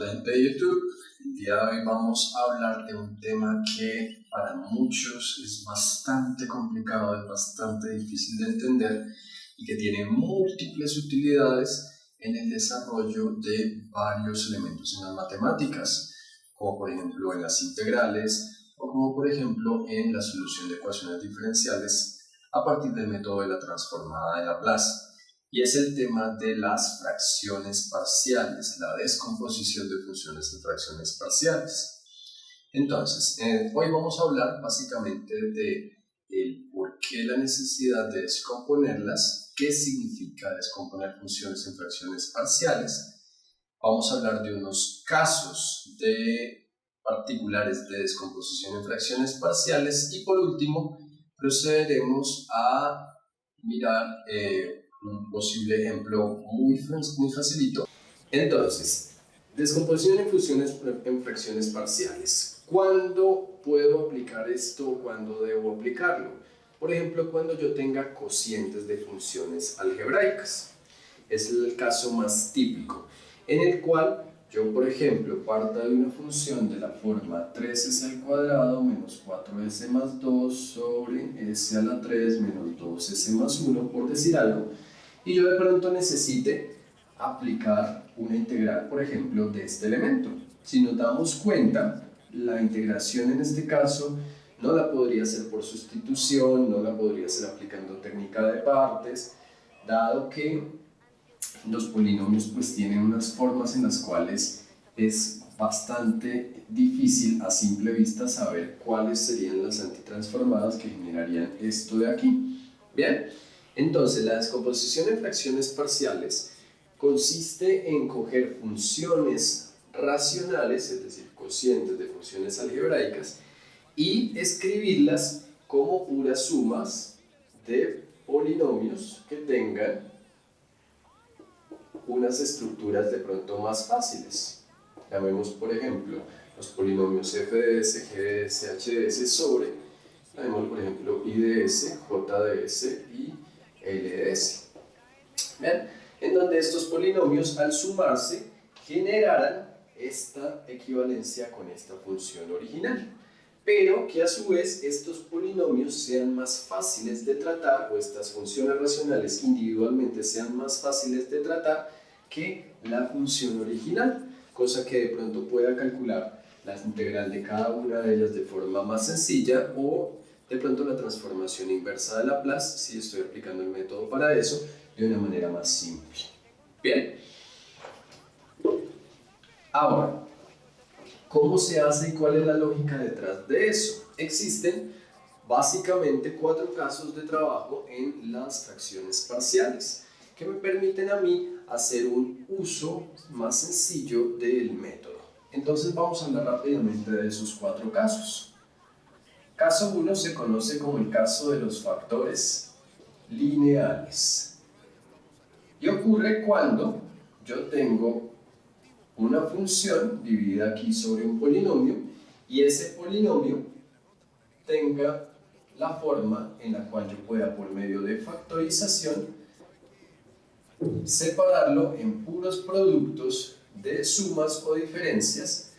la gente de YouTube. El día de hoy vamos a hablar de un tema que para muchos es bastante complicado, es bastante difícil de entender y que tiene múltiples utilidades en el desarrollo de varios elementos en las matemáticas, como por ejemplo en las integrales o como por ejemplo en la solución de ecuaciones diferenciales a partir del método de la transformada de Laplace. Y es el tema de las fracciones parciales, la descomposición de funciones en fracciones parciales. Entonces, hoy vamos a hablar básicamente de el por qué la necesidad de descomponerlas, qué significa descomponer funciones en fracciones parciales. Vamos a hablar de unos casos particulares de descomposición en fracciones parciales y por último procederemos a mirar un posible ejemplo muy facilito. Entonces, descomposición en fracciones parciales. ¿Cuándo puedo aplicar esto? ¿Cuándo debo aplicarlo? Por ejemplo, cuando yo tenga cocientes de funciones algebraicas. Es el caso más típico, en el cual yo, por ejemplo, parta de una función de la forma 3s al cuadrado menos 4s más 2 sobre s a la 3 menos 2s más 1, por decir algo, y yo de pronto necesite aplicar una integral, por ejemplo, de este elemento. Si nos damos cuenta, la integración en este caso no la podría hacer por sustitución, no la podría hacer aplicando técnica de partes, dado que los polinomios pues tienen unas formas en las cuales es bastante difícil a simple vista saber cuáles serían las antitransformadas que generarían esto de aquí. Bien, entonces la descomposición en fracciones parciales consiste en coger funciones racionales, es decir, cocientes de funciones algebraicas, y escribirlas como puras sumas de polinomios que tengan unas estructuras de pronto más fáciles. Llamemos por ejemplo los polinomios f de s, g de s, h de s sobre, llamemos por ejemplo i de s, j de s y l de s. ¿Bien? En donde estos polinomios al sumarse generaran esta equivalencia con esta función original, pero que a su vez estos polinomios sean más fáciles de tratar, o estas funciones racionales individualmente sean más fáciles de tratar que la función original, cosa que de pronto pueda calcular la integral de cada una de ellas de forma más sencilla, o de pronto la transformación inversa de Laplace, si estoy aplicando el método para eso, de una manera más simple. Bien. Ahora, ¿cómo se hace y cuál es la lógica detrás de eso? Existen básicamente 4 casos de trabajo en las fracciones parciales que me permiten a mí hacer un uso más sencillo del método. Entonces vamos a hablar rápidamente de esos 4 casos. Caso 1 se conoce como el caso de los factores lineales y ocurre cuando yo tengo una función dividida aquí sobre un polinomio y ese polinomio tenga la forma en la cual yo pueda, por medio de factorización, separarlo en puros productos de sumas o diferencias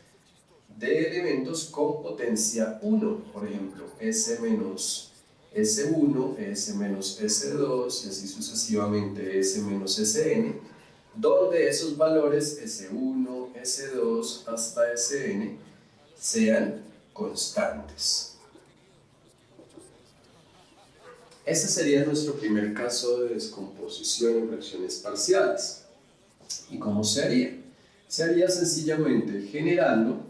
de elementos con potencia 1, por ejemplo, s menos s1, s menos s2 y así sucesivamente s menos sn, donde esos valores S1, S2 hasta Sn sean constantes. Ese sería nuestro primer caso de descomposición en fracciones parciales. ¿Y cómo se haría? Se haría sencillamente generando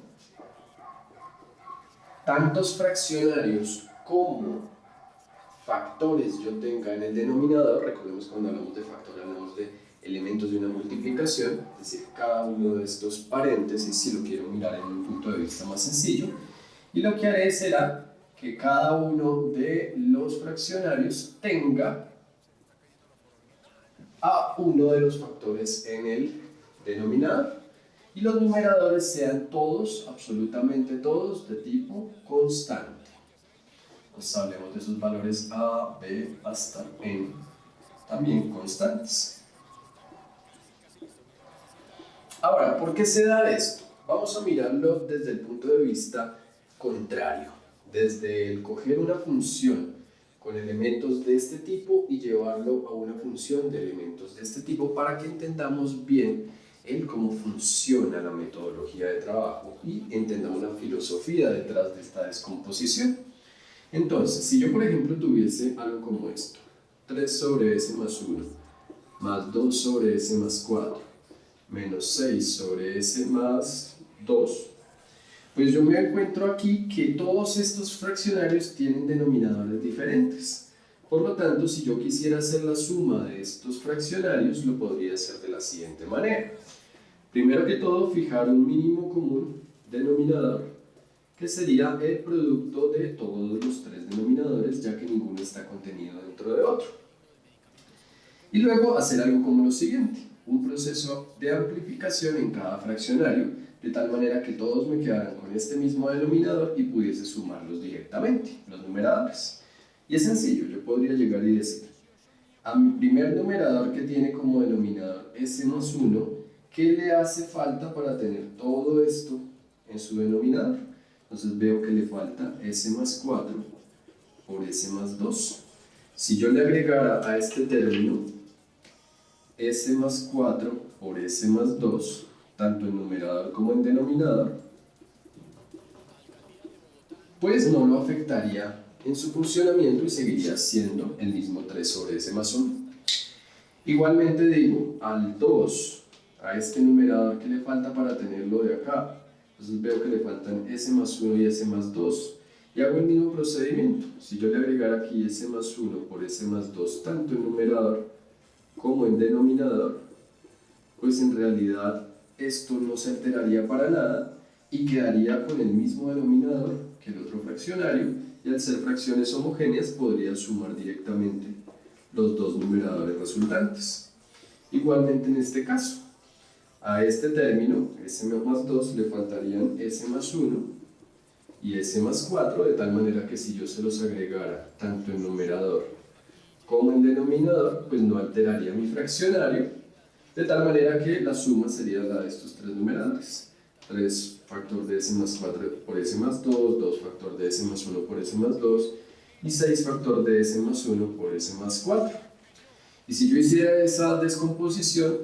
tantos fraccionarios como factores yo tenga en el denominador. Recordemos cuando hablamos de factor hablamos de elementos de una multiplicación, es decir, cada uno de estos paréntesis, si lo quiero mirar en un punto de vista más sencillo, y lo que haré será que cada uno de los fraccionarios tenga a uno de los factores en el denominador y los numeradores sean todos, absolutamente todos, de tipo constante. Pues hablemos de esos valores a, b hasta n, también constantes. Ahora, ¿por qué se da esto? Vamos a mirarlo desde el punto de vista contrario, desde el coger una función con elementos de este tipo y llevarlo a una función de elementos de este tipo para que entendamos bien el cómo funciona la metodología de trabajo y entendamos la filosofía detrás de esta descomposición. Entonces, si yo por ejemplo tuviese algo como esto, 3 sobre s más 1, más 2 sobre s más 4, menos 6 sobre s más 2, pues yo me encuentro aquí que todos estos fraccionarios tienen denominadores diferentes. Por lo tanto, si yo quisiera hacer la suma de estos fraccionarios, lo podría hacer de la siguiente manera. Primero que todo, fijar un mínimo común denominador, que sería el producto de todos los tres denominadores, ya que ninguno está contenido dentro de otro. Y luego hacer algo como lo siguiente, un proceso de amplificación en cada fraccionario, de tal manera que todos me quedaran con este mismo denominador y pudiese sumarlos directamente, los numeradores. Y es sencillo, yo podría llegar y decir, a mi primer numerador que tiene como denominador s más 1, ¿qué le hace falta para tener todo esto en su denominador? Entonces veo que le falta s más 4 por s más 2. Si yo le agregara a este término s más 4 por s más 2, tanto en numerador como en denominador, pues no lo afectaría en su funcionamiento y seguiría siendo el mismo 3 sobre s más 1. Igualmente digo, al 2, a este numerador que le falta para tenerlo de acá, entonces veo que le faltan s más 1 y s más 2, y hago el mismo procedimiento. Si yo le agregara aquí s más 1 por s más 2, tanto en numerador como en denominador, pues en realidad esto no se alteraría para nada y quedaría con el mismo denominador que el otro fraccionario, y al ser fracciones homogéneas podría sumar directamente los dos numeradores resultantes. Igualmente en este caso, a este término, s más 2, le faltarían s más 1 y s más 4, de tal manera que si yo se los agregara tanto en numerador como en denominador, pues no alteraría mi fraccionario, de tal manera que la suma sería la de estos tres numeradores. 3 factor de s más 4 por s más 2, 2 factor de s más 1 por s más 2, y 6 factor de s más 1 por s más 4. Y si yo hiciera esa descomposición,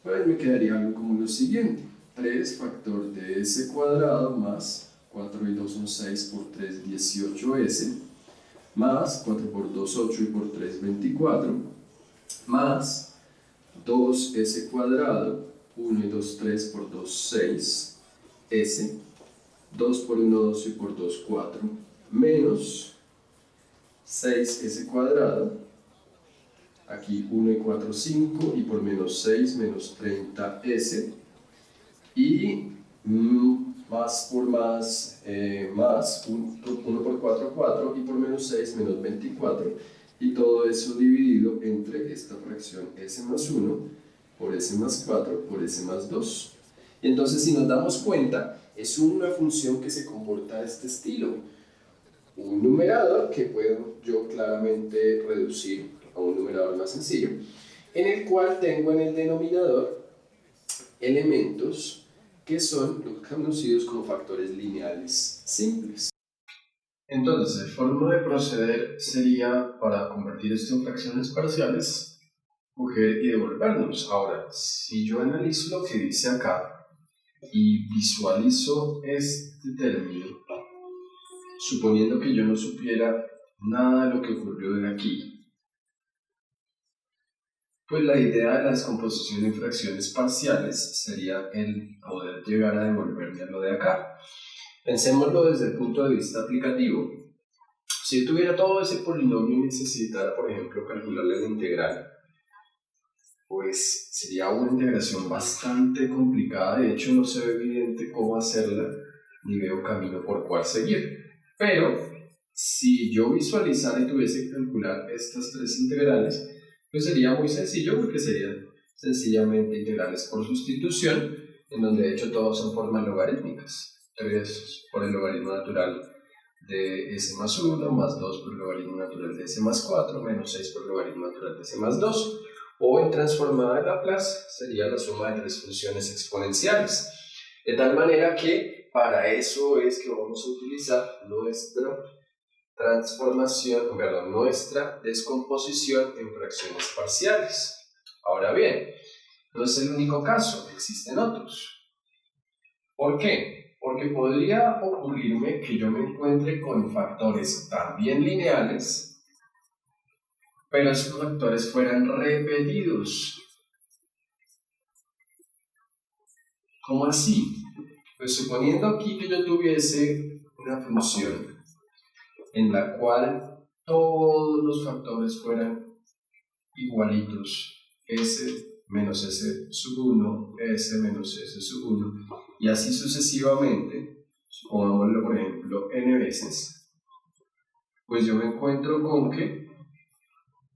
pues me quedaría algo como lo siguiente. 3 factor de s cuadrado más 4 y 2 son 6 por 3, 18s, más 4 por 2, 8 y por 3, 24, más 2s cuadrado, 1 y 2, 3 por 2, 6, s, 2 por 1, 2 y por 2, 4, menos 6s cuadrado, aquí 1 y 4, 5, y por menos 6, menos 30s, y más por más, más 1 por 4, 4, y por menos 6, menos 24, y todo eso dividido entre esta fracción s más 1 por s más 4 por s más 2. Y entonces, si nos damos cuenta, es una función que se comporta de este estilo. Un numerador que puedo yo claramente reducir a un numerador más sencillo, en el cual tengo en el denominador elementos que son lo que conocidos como factores lineales simples. Entonces, la forma de proceder sería, para convertir esto en fracciones parciales, coger y devolvernos. Ahora, si yo analizo lo que dice acá y visualizo este término, suponiendo que yo no supiera nada de lo que ocurrió de aquí, pues la idea de la descomposición en fracciones parciales sería el poder llegar a devolverme a lo de acá. Pensémoslo desde el punto de vista aplicativo. Si yo tuviera todo ese polinomio y necesitara, por ejemplo, calcularle la integral, pues sería una integración bastante complicada. De hecho, no se ve evidente cómo hacerla, ni veo camino por cuál seguir. Pero, si yo visualizara y tuviese que calcular estas tres integrales, pues sería muy sencillo, porque serían sencillamente integrales por sustitución, en donde de hecho todos son formas logarítmicas. 3 por el logaritmo natural de s más 1, más 2 por el logaritmo natural de s más 4, menos 6 por el logaritmo natural de s más 2. o en transformada de Laplace sería la suma de tres funciones exponenciales. De tal manera que para eso es que vamos a utilizar nuestra transformación, perdón, nuestra descomposición en fracciones parciales. Ahora bien, no es el único caso, existen otros. ¿Por qué? Porque podría ocurrirme que yo me encuentre con factores también lineales, pero esos factores fueran repetidos. ¿Cómo así? Pues suponiendo aquí que yo tuviese una función en la cual todos los factores fueran igualitos, s menos s sub 1, s menos s sub 1, y así sucesivamente, supongámoslo por ejemplo n veces, pues yo me encuentro con que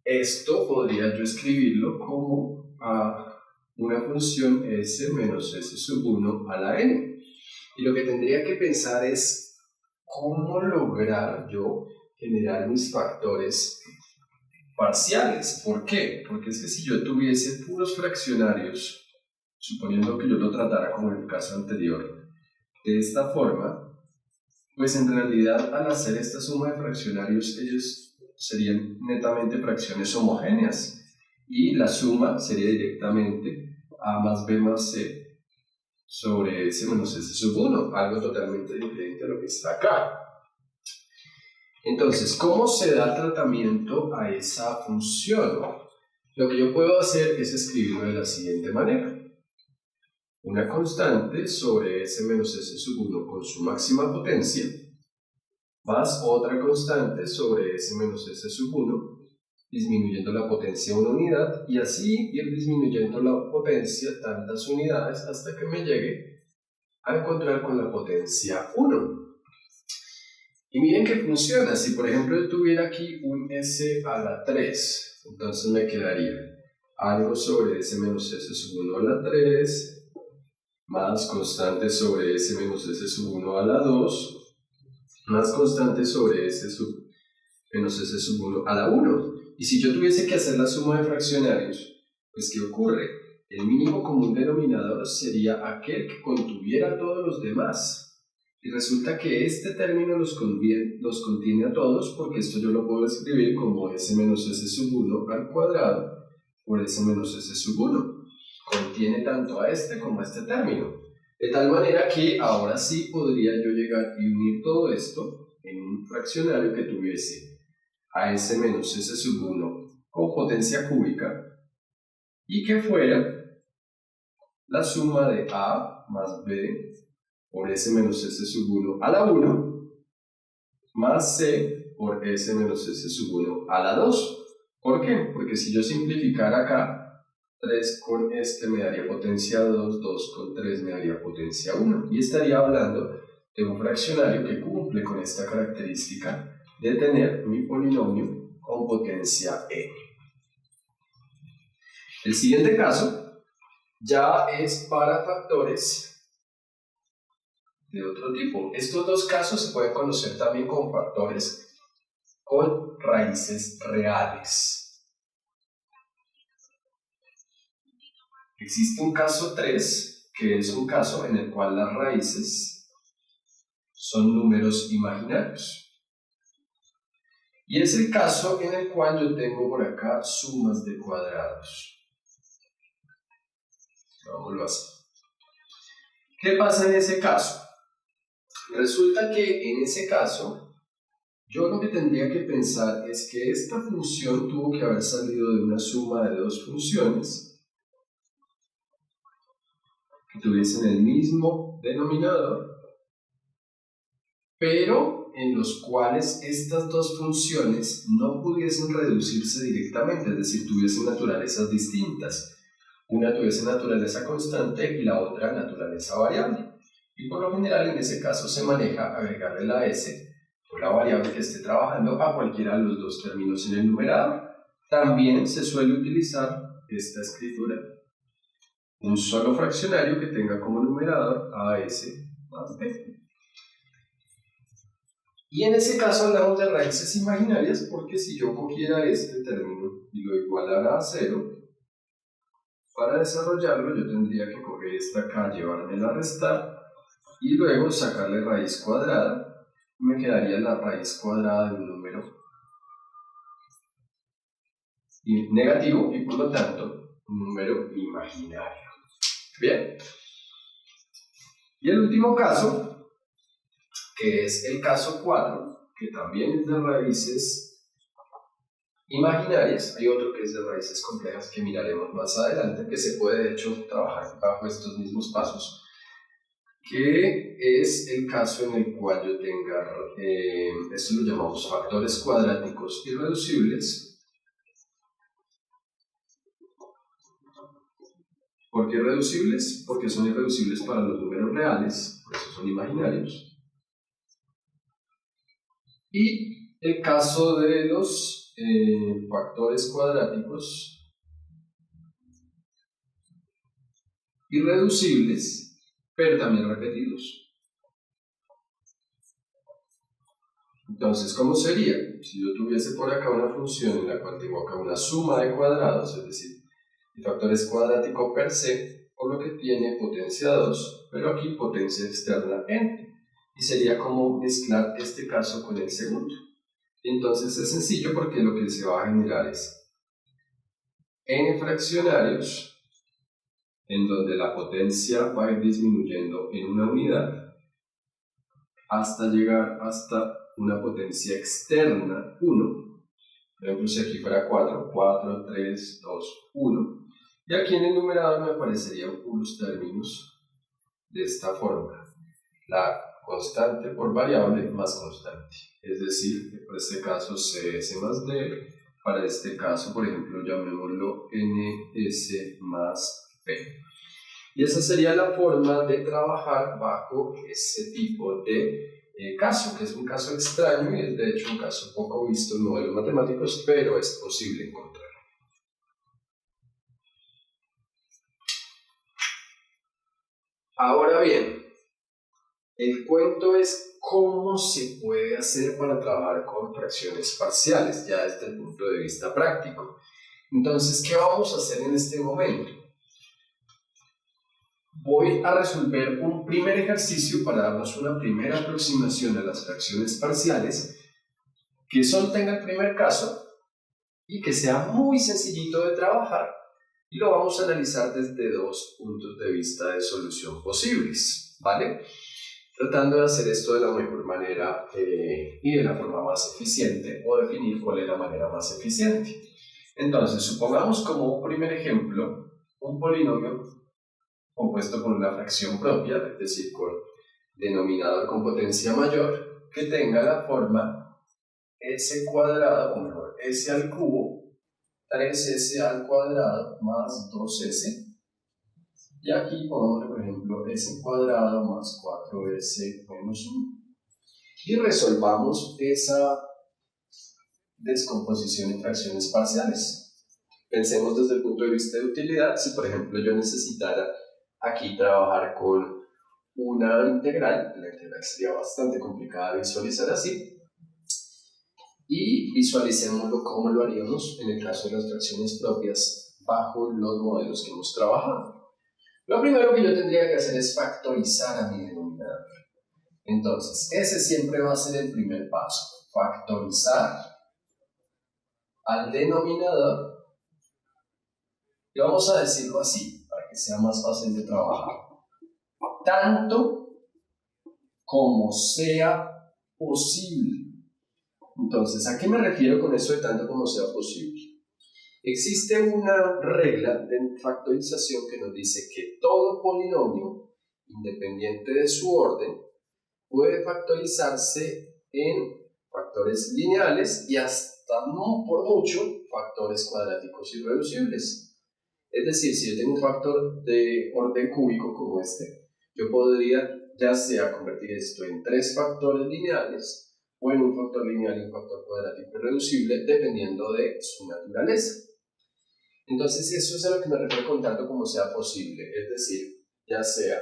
esto podría yo escribirlo como una función s menos s sub 1 a la n. Y lo que tendría que pensar es cómo lograr yo generar mis factores parciales. ¿Por qué? Porque es que si yo tuviese puros fraccionarios, suponiendo que yo lo tratara como en el caso anterior, de esta forma, pues en realidad al hacer esta suma de fraccionarios ellos serían netamente fracciones homogéneas y la suma sería directamente a más b más c sobre s menos s sub 1, algo totalmente diferente a lo que está acá. Entonces, ¿cómo se da el tratamiento a esa función? Lo que yo puedo hacer es escribirlo de la siguiente manera. Una constante sobre s menos s sub 1 con su máxima potencia, más otra constante sobre s menos s sub 1, disminuyendo la potencia una unidad, y así ir disminuyendo la potencia tantas unidades hasta que me llegue a encontrar con la potencia 1. Y miren que funciona. Si por ejemplo yo tuviera aquí un s a la 3, entonces me quedaría algo sobre s menos s sub 1 a la 3, más constante sobre s menos s sub 1 a la 2, más constante sobre s menos s sub 1 a la 1. Y si yo tuviese que hacer la suma de fraccionarios, pues ¿qué ocurre? El mínimo común denominador sería aquel que contuviera a todos los demás. Y resulta que este término los contiene a todos, porque esto yo lo puedo escribir como s menos s sub 1 al cuadrado por s menos s sub 1. Contiene tanto a este como a este término. De tal manera que ahora sí podría yo llegar y unir todo esto en un fraccionario que tuviese a s menos s sub 1 con potencia cúbica y que fuera la suma de a más b por s menos s sub 1 a la 1 más c por s menos s sub 1 a la 2. ¿Por qué? Porque si yo simplificara acá, 3 con este me daría potencia 2, 2 con 3 me daría potencia 1. Y estaría hablando de un fraccionario que cumple con esta característica de tener mi polinomio con potencia n. El siguiente caso ya es para factores de otro tipo. Estos dos casos se pueden conocer también como factores con raíces reales. Existe un caso 3, que es un caso en el cual las raíces son números imaginarios. Y es el caso en el cual yo tengo por acá sumas de cuadrados. Vámonos así. ¿Qué pasa en ese caso? Resulta que en ese caso, yo lo que tendría que pensar es que esta función tuvo que haber salido de una suma de dos funciones que tuviesen el mismo denominador, pero en los cuales estas dos funciones no pudiesen reducirse directamente, es decir, tuviesen naturalezas distintas. Una tuviese naturaleza constante y la otra naturaleza variable. Y por lo general en ese caso se maneja agregarle la s o la variable que esté trabajando a cualquiera de los dos términos en el numerador. También se suele utilizar esta escritura. Un solo fraccionario que tenga como numerador as más b. Y en ese caso hablamos de raíces imaginarias porque si yo cogiera este término y lo igualara a 0, Para desarrollarlo yo tendría que coger esta acá, llevármela a restar y luego sacarle raíz cuadrada. Me quedaría la raíz cuadrada de un número negativo y por lo tanto un número imaginario. Bien. Y el último caso, que es el caso 4, que también es de raíces imaginarias. Hay otro que es de raíces complejas que miraremos más adelante, que se puede de hecho trabajar bajo estos mismos pasos, que es el caso en el cual yo tenga, esto lo llamamos factores cuadráticos irreducibles. ¿Por qué irreducibles? Porque son irreducibles para los números reales, por eso son imaginarios. Y el caso de los factores cuadráticos irreducibles, pero también repetidos. Entonces, ¿cómo sería? Si yo tuviese por acá una función en la cual tengo acá una suma de cuadrados, es decir, el factor es cuadrático per se, por lo que tiene potencia 2, pero aquí potencia externa n. Y sería como mezclar este caso con el segundo. Entonces es sencillo porque lo que se va a generar es n fraccionarios, en donde la potencia va a ir disminuyendo en una unidad, hasta llegar hasta una potencia externa 1. Por ejemplo, si aquí fuera 4, 4, 3, 2, 1. Y aquí en el numerador me aparecerían unos términos de esta forma. La constante por variable más constante. Es decir, que por este caso cs más d, para este caso, por ejemplo, llamémoslo ns más p. Y esa sería la forma de trabajar bajo ese tipo de caso, que es un caso extraño y es de hecho un caso poco visto en modelos matemáticos, pero es posible encontrar. Ahora bien, el cuento es cómo se puede hacer para trabajar con fracciones parciales, ya desde el punto de vista práctico. Entonces, ¿qué vamos a hacer en este momento? Voy a resolver un primer ejercicio para darnos una primera aproximación a las fracciones parciales, que solo tenga el primer caso y que sea muy sencillito de trabajar, y lo vamos a analizar desde dos puntos de vista de solución posibles, ¿vale? Tratando de hacer esto de la mejor manera y de la forma más eficiente, o definir cuál es la manera más eficiente. Entonces, supongamos como primer ejemplo un polinomio compuesto por una fracción propia, es decir, con denominador con potencia mayor, que tenga la forma s cuadrado, o mejor, s al cubo, 3s al cuadrado más 2s. Y aquí pongamos, por ejemplo, s cuadrado más 4s menos 1. Y resolvamos esa descomposición en fracciones parciales. Pensemos desde el punto de vista de utilidad. Si, por ejemplo, yo necesitara aquí trabajar con una integral, la integral sería bastante complicada de visualizar así. Y visualicémoslo como lo haríamos en el caso de las fracciones propias bajo los modelos que hemos trabajado. Lo primero que yo tendría que hacer es factorizar a mi denominador. Entonces, ese siempre va a ser el primer paso. Factorizar al denominador. Y vamos a decirlo así, para que sea más fácil de trabajar. Tanto como sea posible. Entonces, ¿a qué me refiero con eso de tanto como sea posible? Existe una regla de factorización que nos dice que todo polinomio, independiente de su orden, puede factorizarse en factores lineales y hasta no por mucho factores cuadráticos irreducibles. Es decir, si yo tengo un factor de orden cúbico como este, yo podría ya sea convertir esto en 3 factores lineales o en un factor lineal y un factor cuadrático irreducible dependiendo de su naturaleza. Entonces eso es a lo que me refiero con tanto como sea posible, es decir, ya sea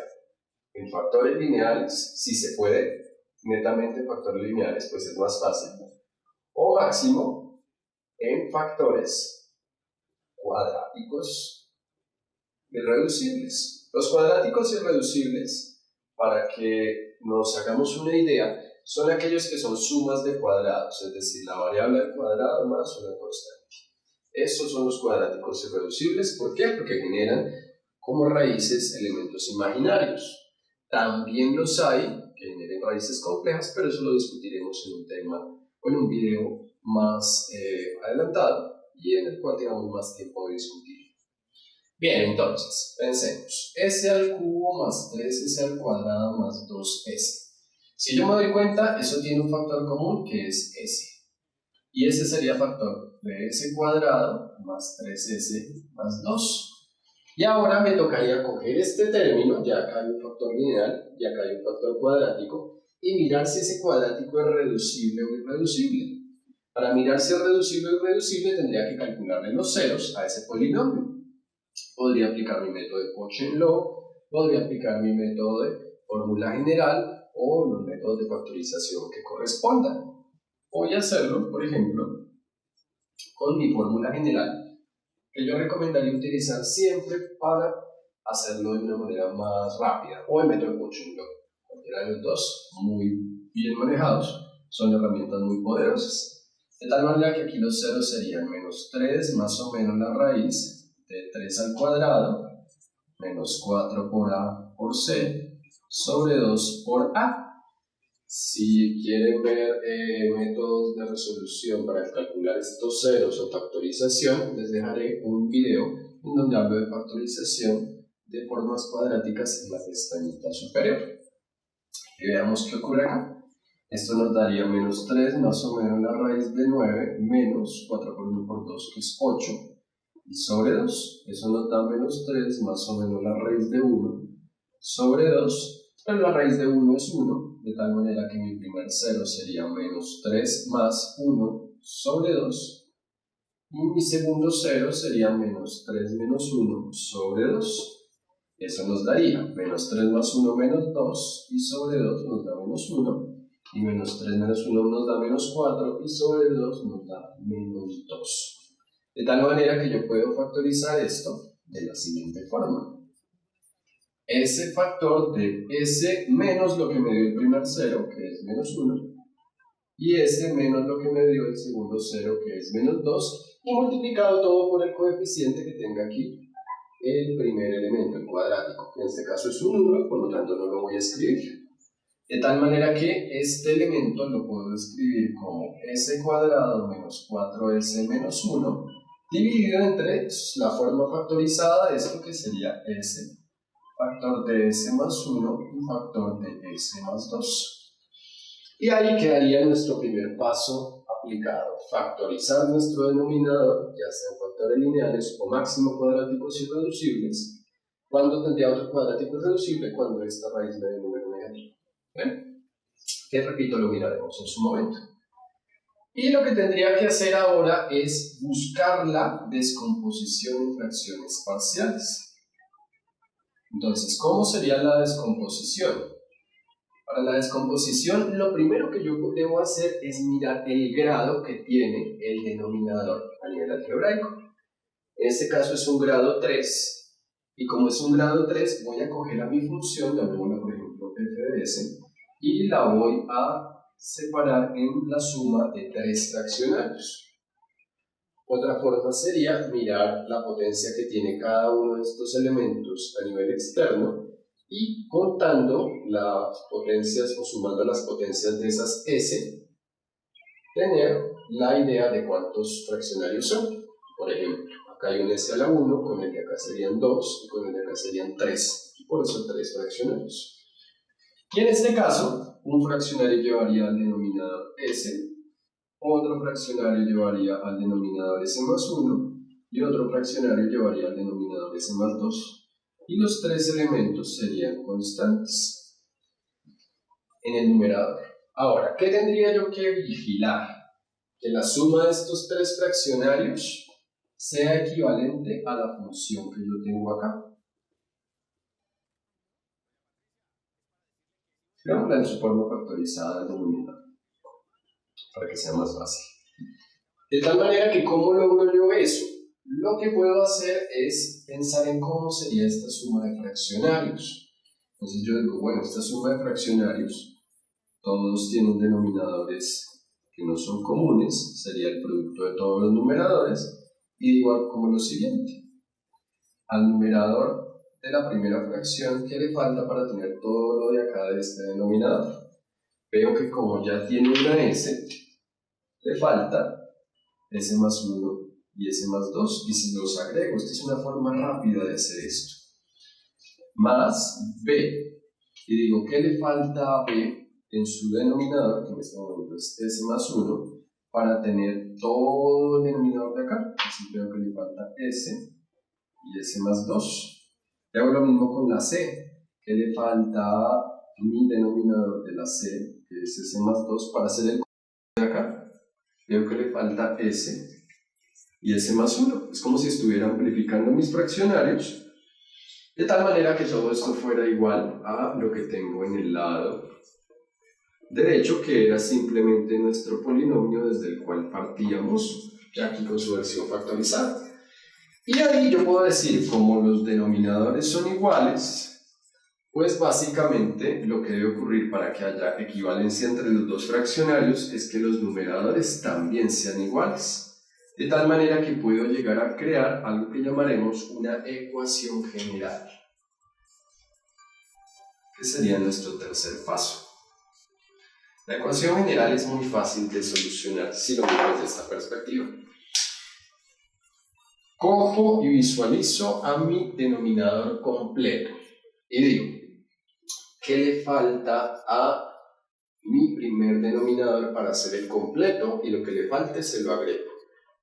en factores lineales, si se puede, netamente en factores lineales, pues es más fácil, o máximo en factores cuadráticos irreducibles. Los cuadráticos irreducibles, para que nos hagamos una idea, son aquellos que son sumas de cuadrados, es decir, la variable al cuadrado más una constante. Estos son los cuadráticos irreducibles. ¿Por qué? Porque generan como raíces elementos imaginarios. También los hay que generen raíces complejas, pero eso lo discutiremos en un tema o en un video más adelantado y en el cual tengamos más tiempo de discutir. Bien, entonces, pensemos, s al cubo más 3s al cuadrado más 2s. Si yo me doy cuenta, eso tiene un factor común que es s. Y ese sería factor de s cuadrado más 3s más 2. Y ahora me tocaría coger este término, ya acá hay un factor lineal, y acá hay un factor cuadrático, y mirar si ese cuadrático es reducible o irreducible. Para mirar si es reducible o irreducible tendría que calcularle los ceros a ese polinomio. Podría aplicar mi método de Cauchy-Log, podría aplicar mi método de fórmula general o los métodos de factorización que correspondan. Voy a hacerlo, por ejemplo, con mi fórmula general, que yo recomendaría utilizar siempre para hacerlo de una manera más rápida, o el método de Cauchy-Log. Cualquiera de los dos, muy bien manejados, son herramientas muy poderosas. De tal manera que aquí los ceros serían menos 3 más o menos la raíz de 3 al cuadrado, menos 4 por a por c, sobre 2 por a. Si quieren ver métodos de resolución para calcular estos ceros o factorización, les dejaré un video en donde hablo de factorización de formas cuadráticas en la pestañita superior. Y veamos qué ocurre acá. Esto nos daría menos 3 más o menos la raíz de 9 menos 4 por 1 por 2, que es 8. Y sobre 2, eso nos da menos 3 más o menos la raíz de 1 sobre 2, pero la raíz de 1 es 1, de tal manera que mi primer cero sería menos 3 más 1 sobre 2, y mi segundo cero sería menos 3 menos 1 sobre 2. Eso nos daría menos 3 más 1 menos 2, y sobre 2 nos da menos 1, y menos 3 menos 1 nos da menos 4, y sobre 2 nos da menos 2. De tal manera que yo puedo factorizar esto de la siguiente forma. Ese factor de s menos lo que me dio el primer cero, que es menos 1, y s menos lo que me dio el segundo cero, que es menos 2, y multiplicado todo por el coeficiente que tenga aquí el primer elemento, el cuadrático, que en este caso es un 1, por lo tanto no lo voy a escribir. De tal manera que este elemento lo puedo escribir como s cuadrado menos 4s menos 1, dividido entre la forma factorizada de esto, que sería s factor de s más 1 y factor de s más 2. Y ahí quedaría nuestro primer paso aplicado: factorizar nuestro denominador, ya sean factores lineales o máximo cuadráticos irreducibles. ¿Cuándo tendría otro cuadrático irreducible? Cuando esta raíz me dé un número negativo. Que repito, lo miraremos en su momento. Y lo que tendría que hacer ahora es buscar la descomposición en fracciones parciales. Entonces, ¿cómo sería la descomposición? Para la descomposición, lo primero que yo debo hacer es mirar el grado que tiene el denominador a nivel algebraico. En este caso es un grado 3. Y como es un grado 3, voy a coger a mi función, llamémosla por ejemplo f de s, y la voy a separar en la suma de 3 fraccionarios. Otra forma sería mirar la potencia que tiene cada uno de estos elementos a nivel externo y contando las potencias o sumando las potencias de esas s, tener la idea de cuántos fraccionarios son. Por ejemplo, acá hay un s a la 1, con el de acá serían 2 y con el de acá serían 3, y por eso 3 fraccionarios. Y en este caso, un fraccionario llevaría al denominador s, otro fraccionario llevaría al denominador s más 1 y otro fraccionario llevaría al denominador s más 2. Y los 3 elementos serían constantes en el numerador. Ahora, ¿qué tendría yo que vigilar? Que la suma de estos 3 fraccionarios sea equivalente a la función que yo tengo acá. Veámosla en su forma factorizada del denominador, para que sea más fácil. De tal manera que, ¿cómo logro yo eso? lo que puedo hacer es pensar en cómo sería esta suma de fraccionarios. Entonces yo digo, bueno, esta suma de fraccionarios, todos tienen denominadores que no son comunes, sería el producto de todos los numeradores, y igual como lo siguiente. Al numerador de la primera fracción, ¿qué le falta para tener todo lo de acá de este denominador? Veo que como ya tiene una s, le falta s más 1 y s más 2, y se los agrego. Esta es una forma rápida de hacer esto. Más b, y digo, ¿qué le falta a b en su denominador, que en este momento es s más 1, para tener todo el denominador de acá? Así veo que le falta s y s más 2. Y hago lo mismo con la c, ¿qué le falta a mi denominador de la c, que es s más 2, para hacer el de acá? Veo que le falta s y s más 1. Es como si estuviera amplificando mis fraccionarios, de tal manera que todo esto fuera igual a lo que tengo en el lado derecho, que era simplemente nuestro polinomio desde el cual partíamos, ya aquí con su versión factorizada. Y ahí yo puedo decir, como los denominadores son iguales, pues básicamente lo que debe ocurrir para que haya equivalencia entre los dos fraccionarios es que los numeradores también sean iguales, de tal manera que puedo llegar a crear algo que llamaremos una ecuación general, que sería nuestro tercer paso. La ecuación general es muy fácil de solucionar si lo vemos desde esta perspectiva. Cojo y visualizo a mi denominador completo y digo, ¿qué le falta a mi primer denominador para hacer el completo? Y lo que le falte se lo agrego.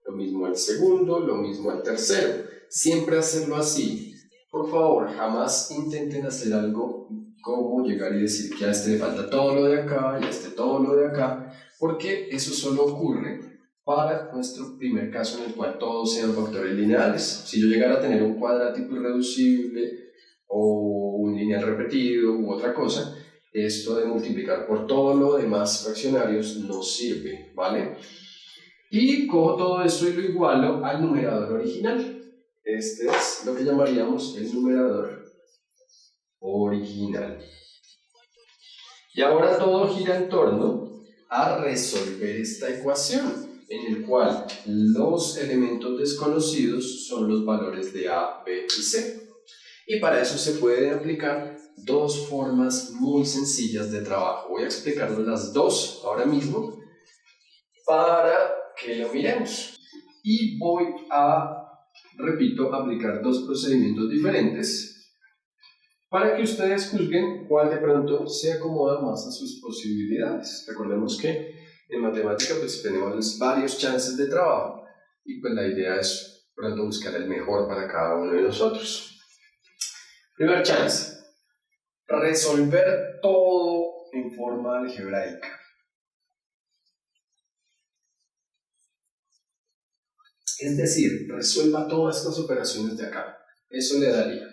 Lo mismo al segundo, lo mismo al tercero. Siempre hacerlo así. Por favor, jamás intenten hacer algo como llegar y decir que a este le falta todo lo de acá y a este todo lo de acá, porque eso solo ocurre para nuestro primer caso en el cual todos sean factores lineales. Si yo llegara a tener un cuadrático irreducible o un lineal repetido u otra cosa, esto de multiplicar por todo lo demás fraccionarios no sirve, ¿vale? Y cojo todo esto y lo igualo al numerador original. Este es lo que llamaríamos el numerador original. Y ahora todo gira en torno a resolver esta ecuación, en el cual los elementos desconocidos son los valores de a, b y c. Y para eso se pueden aplicar dos formas muy sencillas de trabajo. Voy a explicarles las dos ahora mismo para que lo miremos. Y voy a, repito, aplicar dos procedimientos diferentes para que ustedes juzguen cuál de pronto se acomoda más a sus posibilidades. Recordemos que en matemática pues tenemos varios chances de trabajo y pues la idea es pronto buscar el mejor para cada uno de nosotros. Primer chance, resolver todo en forma algebraica. Es decir, resuelva todas estas operaciones de acá. Eso le daría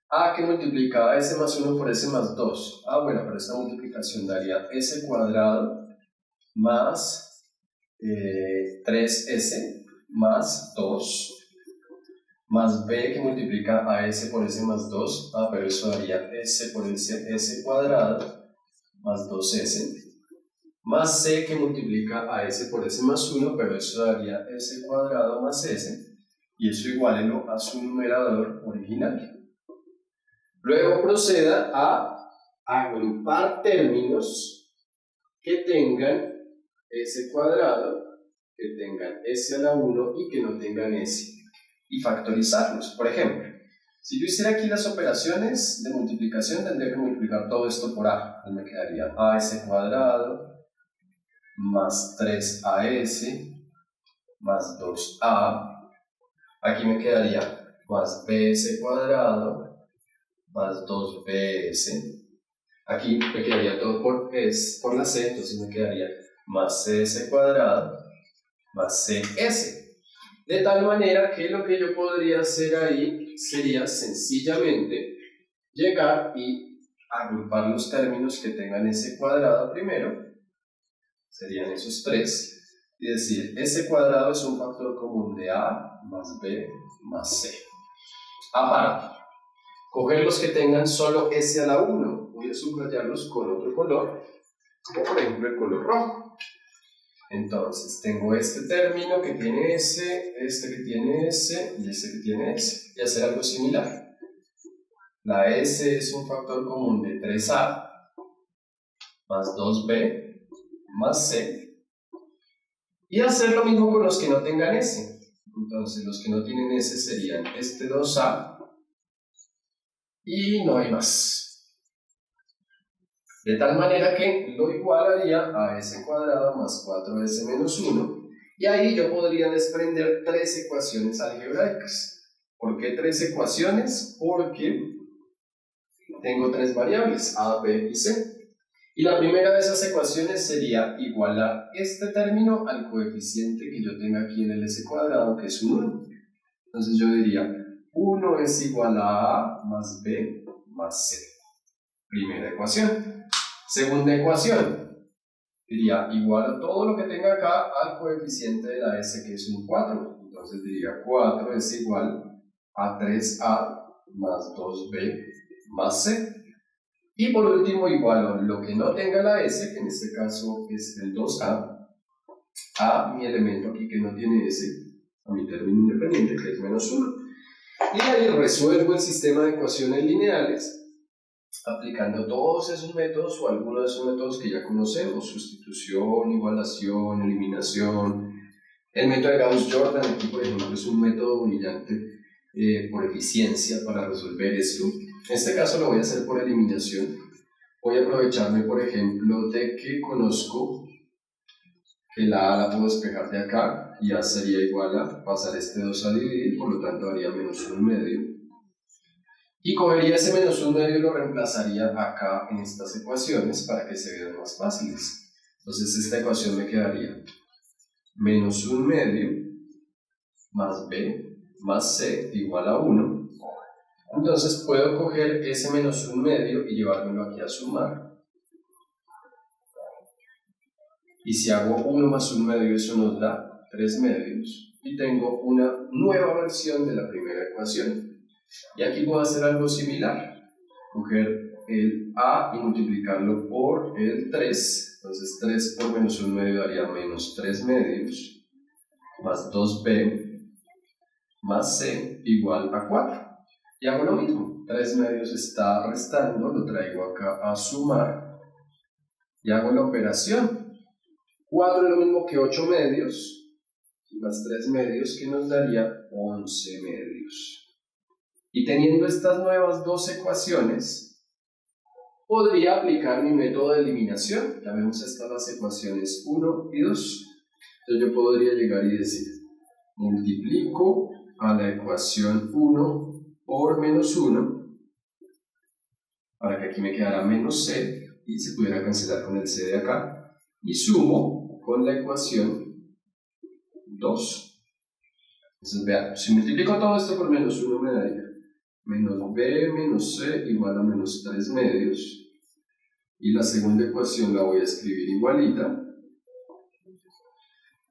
a que multiplicaba s más 1 por s más 2. Bueno, pero esta multiplicación daría s cuadrado más 3s más 2 más b que multiplica a s por s más 2. Pero eso daría s por s cuadrado más 2s más c que multiplica a s por s más 1, pero eso daría s cuadrado más s, y eso igualelo a su numerador original. Luego proceda a agrupar términos que tengan s cuadrado, que tengan s a la 1 y que no tengan s, y factorizarlos. Por ejemplo, si yo hiciera aquí las operaciones de multiplicación, tendría que multiplicar todo esto por a. Entonces me quedaría as cuadrado más 3as más 2a. Aquí me quedaría más bs cuadrado más 2bs. Aquí me quedaría todo por la c, entonces me quedaría más cs cuadrado más cs. De tal manera que lo que yo podría hacer ahí sería sencillamente llegar y agrupar los términos que tengan s cuadrado primero, serían esos tres, y decir s cuadrado es un factor común de a, más B más C. Aparte, coger los que tengan solo S a la 1. Voy a subrayarlos con otro color, como por ejemplo el color rojo. Entonces, tengo este término que tiene S, este que tiene S y este que tiene S. Y hacer algo similar. La S es un factor común de 3A más 2B más C. Y hacer lo mismo con los que no tengan S. Entonces, los que no tienen S serían este 2A y no hay más. De tal manera que lo igualaría a S cuadrado más 4S menos 1. Y ahí yo podría desprender 3 ecuaciones algebraicas. ¿Por qué 3 ecuaciones? Porque tengo 3 variables, A, B y C. Y la primera de esas ecuaciones sería igualar este término al coeficiente que yo tenga aquí en el S cuadrado, que es un 1. Entonces yo diría 1 es igual a A más B más C. Primera ecuación. Segunda ecuación, diría igual a todo lo que tenga acá al coeficiente de la S, que es un 4. Entonces diría 4 es igual a 3A más 2B más C. Y por último igualo lo que no tenga la S, que en este caso es el 2A, a mi elemento aquí que no tiene S, a mi término independiente, que es menos 1. Y ahí resuelvo el sistema de ecuaciones lineales aplicando todos esos métodos o algunos de esos métodos que ya conocemos: sustitución, igualación, eliminación. El método de Gauss-Jordan aquí, por ejemplo, es un método brillante por eficiencia para resolver esto. En este caso lo voy a hacer por eliminación. Voy a aprovecharme, por ejemplo, de que conozco que la A la puedo despejar de acá y A sería igual a pasar este 2 a dividir, por lo tanto haría menos 1 medio. Y cogería ese menos 1 medio y lo reemplazaría acá en estas ecuaciones para que se vean más fáciles. Entonces esta ecuación me quedaría menos 1 medio más B más C igual a 1. Entonces puedo coger ese menos 1 medio y llevármelo aquí a sumar. Y si hago 1 más 1 medio, eso nos da 3 medios. Y tengo una nueva versión de la primera ecuación. Y aquí puedo hacer algo similar. Coger el A y multiplicarlo por el 3. Entonces 3 por menos 1 medio daría menos 3 medios. Más 2B más C igual a 4. Y hago lo mismo. 3 medios está restando, lo traigo acá a sumar. Y hago la operación. 4 es lo mismo que 8 medios, más 3 medios, que nos daría 11 medios. Y teniendo estas nuevas dos ecuaciones, podría aplicar mi método de eliminación. Ya vemos estas las ecuaciones 1 y 2. Entonces yo podría llegar y decir, multiplico a la ecuación 1 por menos 1, para que aquí me quedara menos C, y se pudiera cancelar con el C de acá, y sumo con la ecuación 2. Entonces vean, si multiplico todo esto por menos 1 me daría menos B menos C igual a menos 3 medios. Y la segunda ecuación la voy a escribir igualita.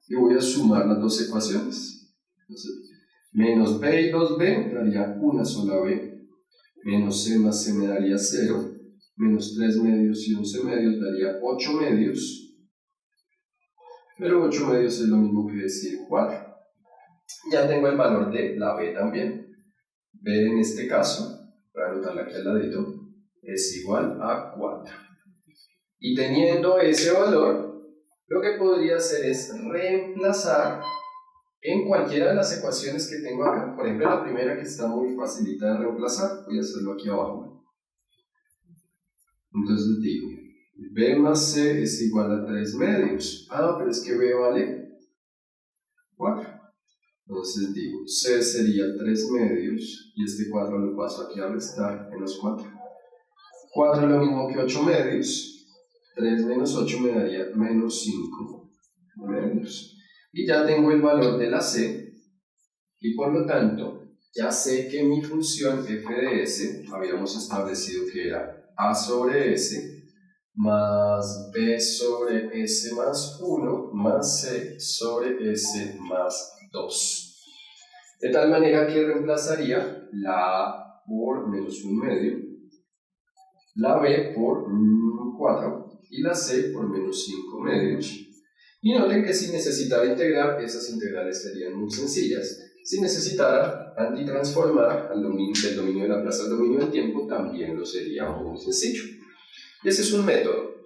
Y voy a sumar las dos ecuaciones. Entonces, menos B y 2B daría una sola B. Menos C más C me daría 0. Menos 3 medios y 11 medios daría 8 medios. Pero 8 medios es lo mismo que decir 4. Ya tengo el valor de la B también. B en este caso, voy a anotarla aquí al ladito, es igual a 4. Y teniendo ese valor, lo que podría hacer es reemplazar en cualquiera de las ecuaciones que tengo acá. Por ejemplo, la primera, que está muy facilita de reemplazar, voy a hacerlo aquí abajo. Entonces digo, B más C es igual a 3 medios. Ah, no, pero es que B vale 4. Entonces digo, C sería 3 medios, y este 4 lo paso aquí a restar en los 4. 4 es lo mismo que 8 medios. 3 menos 8 me daría menos 5 medios. Y ya tengo el valor de la C, y por lo tanto, ya sé que mi función f de s, habíamos establecido que era a sobre s, más b sobre s más 1, más c sobre s más 2. De tal manera que reemplazaría la A por menos 1/2, la B por 4 y la C por menos 5/2. Y noten que si necesitara integrar, esas integrales serían muy sencillas. Si necesitara antitransformar del dominio de Laplace al dominio del tiempo, también lo sería muy sencillo. Y ese es un método.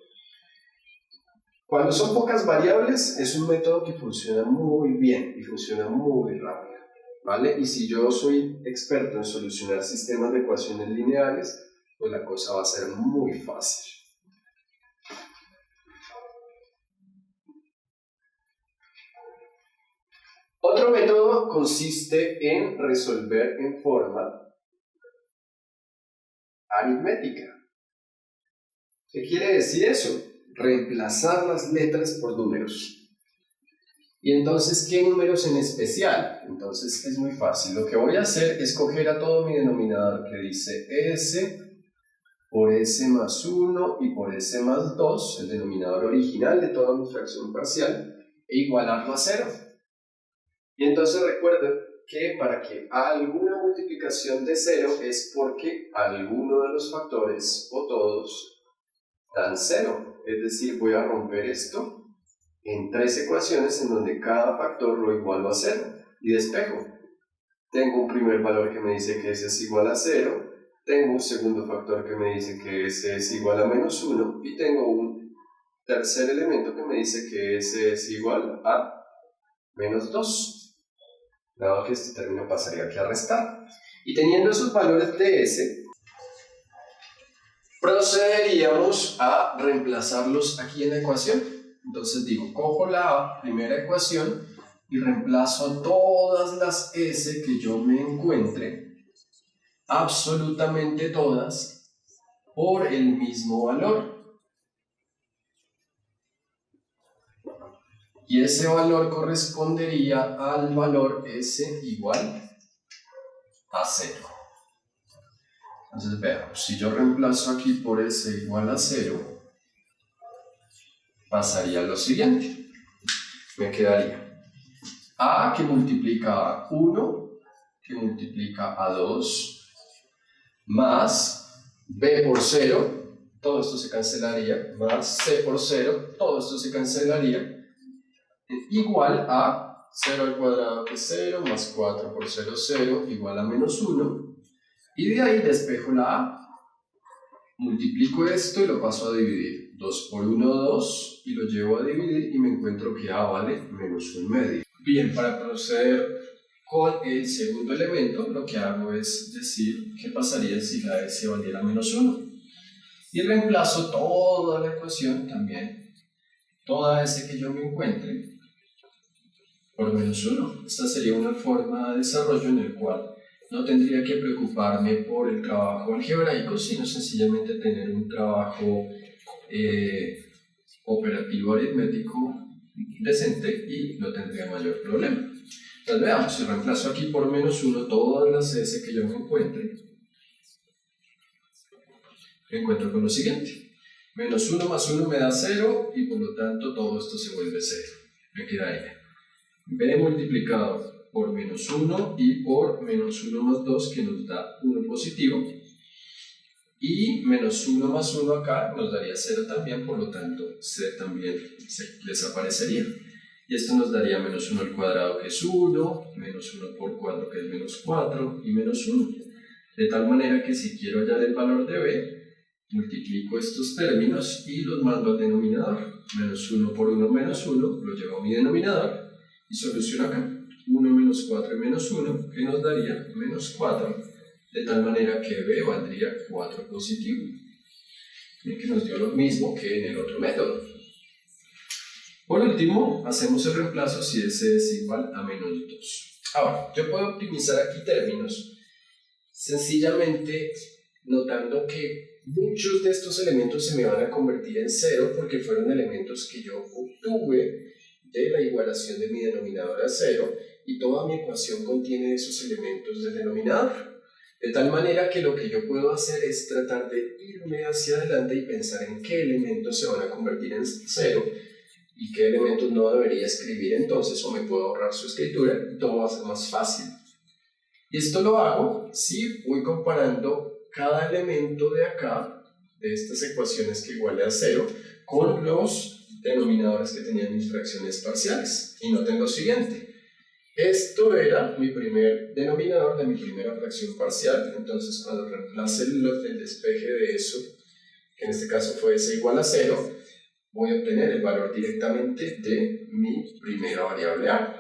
Cuando son pocas variables, es un método que funciona muy bien y funciona muy rápido, ¿vale? Y si yo soy experto en solucionar sistemas de ecuaciones lineales, pues la cosa va a ser muy fácil. Otro método consiste en resolver en forma aritmética. ¿Qué quiere decir eso? Reemplazar las letras por números. Y entonces, ¿qué números en especial? Entonces es muy fácil. Lo que voy a hacer es coger a todo mi denominador que dice S por S más 1 y por S más 2, el denominador original de toda mi fracción parcial, e igualarlo a 0. Y entonces recuerden que para que alguna multiplicación de 0 es porque alguno de los factores o todos dan 0. Es decir, voy a romper esto en 3 ecuaciones en donde cada factor lo igualo a 0 y despejo. Tengo un primer valor que me dice que S es igual a 0, tengo un segundo factor que me dice que S es igual a menos 1 y tengo un tercer elemento que me dice que S es igual a menos 2. Dado que este término pasaría aquí a restar. Y teniendo esos valores de S, procederíamos a reemplazarlos aquí en la ecuación. Entonces digo, cojo la primera ecuación y reemplazo todas las S que yo me encuentre, absolutamente todas, por el mismo valor. Y ese valor correspondería al valor S igual a 0. Entonces veamos, si yo reemplazo aquí por S igual a 0, pasaría lo siguiente. Me quedaría A que multiplica a 1, que multiplica a 2, más B por 0, todo esto se cancelaría, más C por 0, todo esto se cancelaría, igual a 0 al cuadrado que es 0, más 4 por 0, 0, igual a menos 1, y de ahí despejo la A, multiplico esto y lo paso a dividir, 2 por 1, 2, y lo llevo a dividir y me encuentro que A vale menos 1/2. Bien, para proceder con el segundo elemento, lo que hago es decir qué pasaría si la S valiera menos 1, y reemplazo toda la ecuación también, toda S que yo me encuentre, por menos 1. Esta sería una forma de desarrollo en el cual no tendría que preocuparme por el trabajo algebraico, sino sencillamente tener un trabajo operativo aritmético decente y no tendría mayor problema. Entonces veamos, si reemplazo aquí por menos 1 todas las S que yo me encuentre, me encuentro con lo siguiente. Menos 1 más 1 me da 0 y por lo tanto todo esto se vuelve 0. Me quedaría B multiplicado por menos 1 y por menos 1 más 2 que nos da 1 positivo, y menos 1 más 1 acá nos daría 0 también, por lo tanto C también se desaparecería, y esto nos daría menos 1 al cuadrado que es 1, menos 1 por 4 que es menos 4 y menos 1, de tal manera que si quiero hallar el valor de B, multiplico estos términos y los mando al denominador. Menos 1 por 1 menos 1 lo llevo a mi denominador y soluciono acá 1 menos 4 y menos 1, que nos daría menos 4, de tal manera que B valdría 4 positivo, que nos dio lo mismo que en el otro método. Por último, hacemos el reemplazo si S es igual a menos 2. Ahora, yo puedo optimizar aquí términos sencillamente notando que muchos de estos elementos se me van a convertir en 0 porque fueron elementos que yo obtuve de la igualación de mi denominador a 0, y toda mi ecuación contiene esos elementos del denominador. De tal manera que lo que yo puedo hacer es tratar de irme hacia adelante y pensar en qué elementos se van a convertir en 0 y qué elementos no debería escribir entonces, o me puedo ahorrar su escritura y todo va a ser más fácil. Y esto lo hago si voy comparando cada elemento de acá, de estas ecuaciones que iguale a 0, con los denominadores que tenían mis fracciones parciales. Y noten lo siguiente. Esto era mi primer denominador de mi primera fracción parcial. Entonces, cuando reemplace el despeje de eso, que en este caso fue s igual a 0, voy a obtener el valor directamente de mi primera variable a.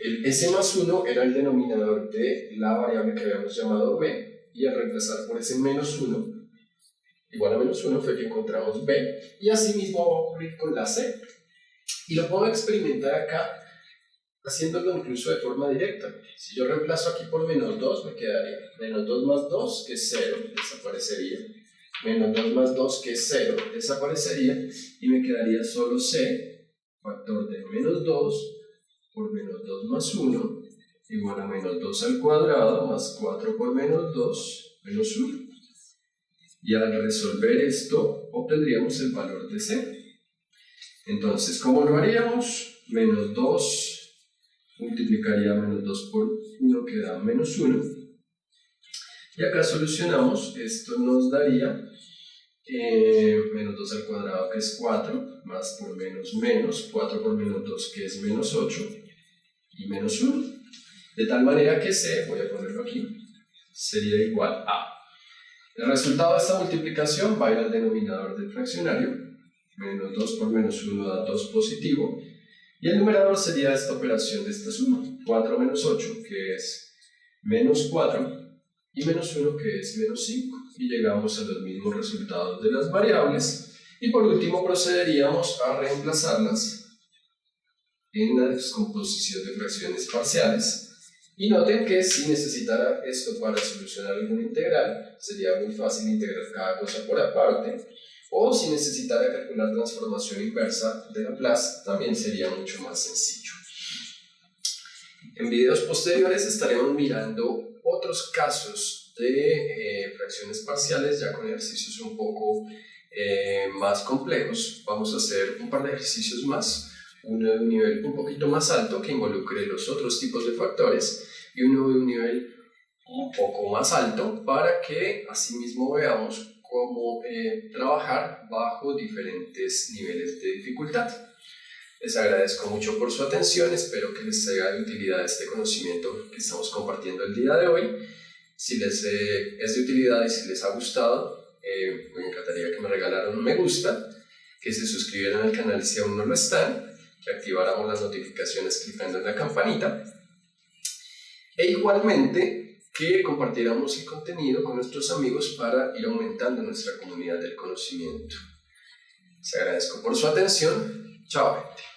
El s más 1 era el denominador de la variable que habíamos llamado b, y al reemplazar por ese menos 1, igual a menos 1, fue que encontramos b, y así mismo va a ocurrir con la c. Y lo puedo experimentar acá, haciéndolo incluso de forma directa. Si yo reemplazo aquí por menos 2, me quedaría menos 2 más 2, que es 0, desaparecería. Menos 2 más 2, que es 0, desaparecería. Y me quedaría solo c, factor de menos 2, por menos 2 más 1, igual a menos 2 al cuadrado, más 4 por menos 2, menos 1. Y al resolver esto, obtendríamos el valor de c. Entonces, ¿cómo lo haríamos? Menos 2 multiplicaría menos 2 por 1, que da menos 1. Y acá solucionamos, esto nos daría menos 2 al cuadrado, que es 4, más por menos menos, 4 por menos 2, que es menos 8, y menos 1. De tal manera que c, voy a ponerlo aquí, sería igual a. El resultado de esta multiplicación va a ir al denominador del fraccionario. Menos 2 por menos 1 da 2 positivo. Y el numerador sería esta operación de esta suma. 4 menos 8, que es menos 4, y menos 1, que es menos 5. Y llegamos a los mismos resultados de las variables. Y por último procederíamos a reemplazarlas en la descomposición de fracciones parciales. Y noten que si necesitara esto para solucionar alguna integral, sería muy fácil integrar cada cosa por aparte. O si necesitara calcular transformación inversa de Laplace, también sería mucho más sencillo. En videos posteriores estaremos mirando otros casos de fracciones parciales, ya con ejercicios un poco más complejos. Vamos a hacer un par de ejercicios más, uno de un nivel un poquito más alto que involucre los otros tipos de factores y uno de un nivel un poco más alto para que asimismo veamos cómo trabajar bajo diferentes niveles de dificultad. Les agradezco mucho por su atención, espero que les sea de utilidad este conocimiento que estamos compartiendo el día de hoy. Si les es de utilidad y si les ha gustado, me encantaría que me regalaran un me gusta, que se suscribieran al canal si aún no lo están, que activáramos las notificaciones clicando en la campanita, e igualmente que compartiéramos el contenido con nuestros amigos para ir aumentando nuestra comunidad del conocimiento. Les agradezco por su atención. Chao, gente.